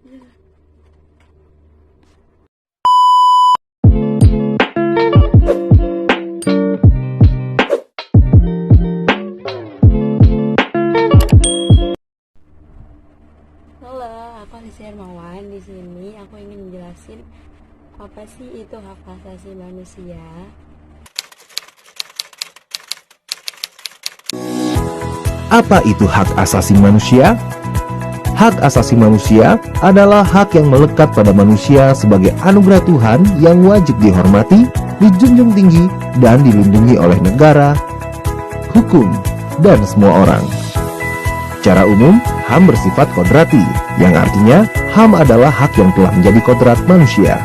Halo, aku Alicia Hermawan. Di sini aku ingin menjelaskan apa sih itu hak asasi manusia. Apa itu hak asasi manusia? Hak asasi manusia adalah hak yang melekat pada manusia sebagai anugerah Tuhan yang wajib dihormati, dijunjung tinggi, dan dilindungi oleh negara, hukum, dan semua orang. Secara umum, HAM bersifat kodrati, yang artinya HAM adalah hak yang telah menjadi kodrat manusia.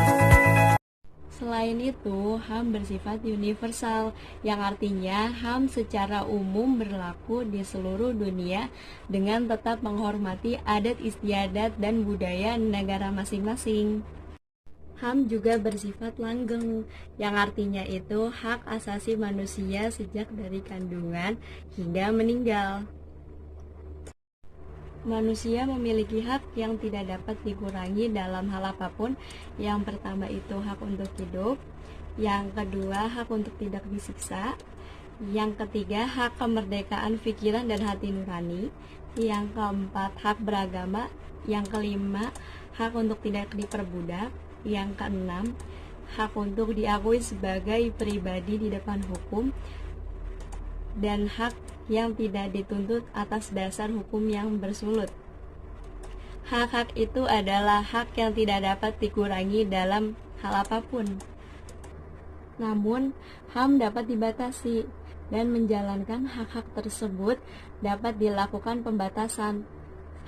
Selain itu, HAM bersifat universal, yang artinya HAM secara umum berlaku di seluruh dunia dengan tetap menghormati adat istiadat dan budaya negara masing-masing. HAM juga bersifat langgeng, yang artinya itu hak asasi manusia sejak dari kandungan hingga meninggal. Manusia memiliki hak yang tidak dapat dikurangi dalam hal apapun. Yang pertama itu hak untuk hidup, yang kedua hak untuk tidak disiksa, yang ketiga hak kemerdekaan pikiran dan hati nurani, yang keempat hak beragama, yang kelima hak untuk tidak diperbudak, yang keenam hak untuk diakui sebagai pribadi di depan hukum, dan hak yang tidak dituntut atas dasar hukum yang bersulut. Hak-hak itu adalah hak yang tidak dapat dikurangi dalam hal apapun. Namun, HAM dapat dibatasi, dan menjalankan hak-hak tersebut dapat dilakukan pembatasan.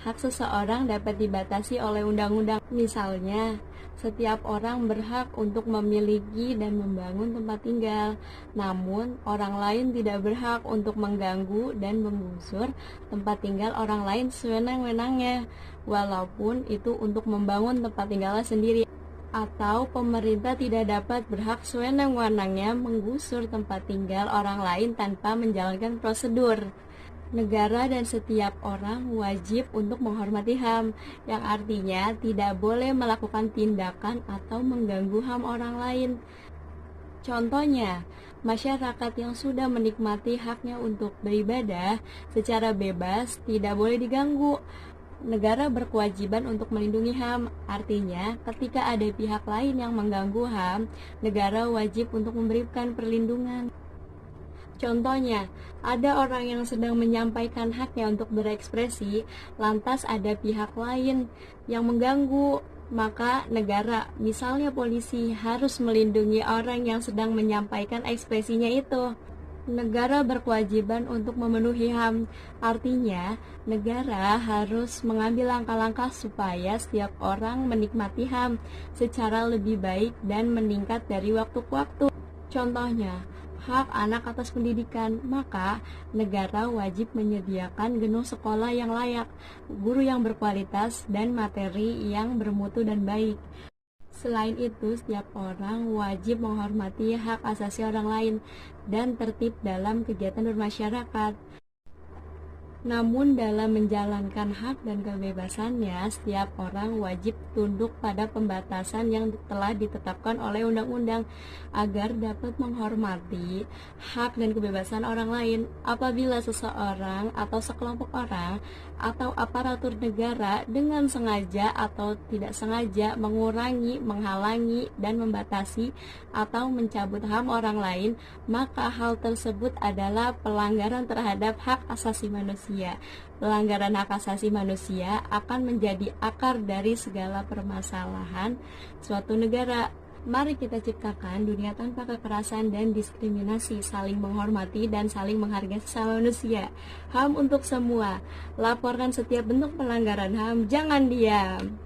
Hak seseorang dapat dibatasi oleh undang-undang. Misalnya, setiap orang berhak untuk memiliki dan membangun tempat tinggal. Namun, orang lain tidak berhak untuk mengganggu dan menggusur tempat tinggal orang lain sewenang-wenangnya, walaupun itu untuk membangun tempat tinggalnya sendiri. Atau pemerintah tidak dapat berhak sewenang-wenangnya menggusur tempat tinggal orang lain tanpa menjalankan prosedur. Negara dan setiap orang wajib untuk menghormati HAM, yang artinya tidak boleh melakukan tindakan atau mengganggu HAM orang lain. Contohnya, masyarakat yang sudah menikmati haknya untuk beribadah secara bebas tidak boleh diganggu. Negara berkewajiban untuk melindungi HAM, artinya ketika ada pihak lain yang mengganggu HAM, negara wajib untuk memberikan perlindungan. Contohnya, ada orang yang sedang menyampaikan haknya untuk berekspresi, lantas ada pihak lain yang mengganggu, maka negara, misalnya polisi, harus melindungi orang yang sedang menyampaikan ekspresinya itu. Negara berkewajiban untuk memenuhi HAM, artinya negara harus mengambil langkah-langkah supaya setiap orang menikmati HAM secara lebih baik dan meningkat dari waktu ke waktu. Contohnya, hak anak atas pendidikan, maka negara wajib menyediakan gedung sekolah yang layak, guru yang berkualitas, dan materi yang bermutu dan baik. Selain itu, setiap orang wajib menghormati hak asasi orang lain dan tertib dalam kegiatan bermasyarakat. Namun dalam menjalankan hak dan kebebasannya, setiap orang wajib tunduk pada pembatasan yang telah ditetapkan oleh undang-undang agar dapat menghormati hak dan kebebasan orang lain. Apabila seseorang atau sekelompok orang atau aparatur negara dengan sengaja atau tidak sengaja mengurangi, menghalangi, dan membatasi atau mencabut HAM orang lain, maka hal tersebut adalah pelanggaran terhadap hak asasi manusia. Pelanggaran hak asasi manusia akan menjadi akar dari segala permasalahan suatu negara. Mari kita ciptakan dunia tanpa kekerasan dan diskriminasi, saling menghormati dan saling menghargai sesama manusia. HAM untuk semua. Laporkan setiap bentuk pelanggaran HAM, jangan diam.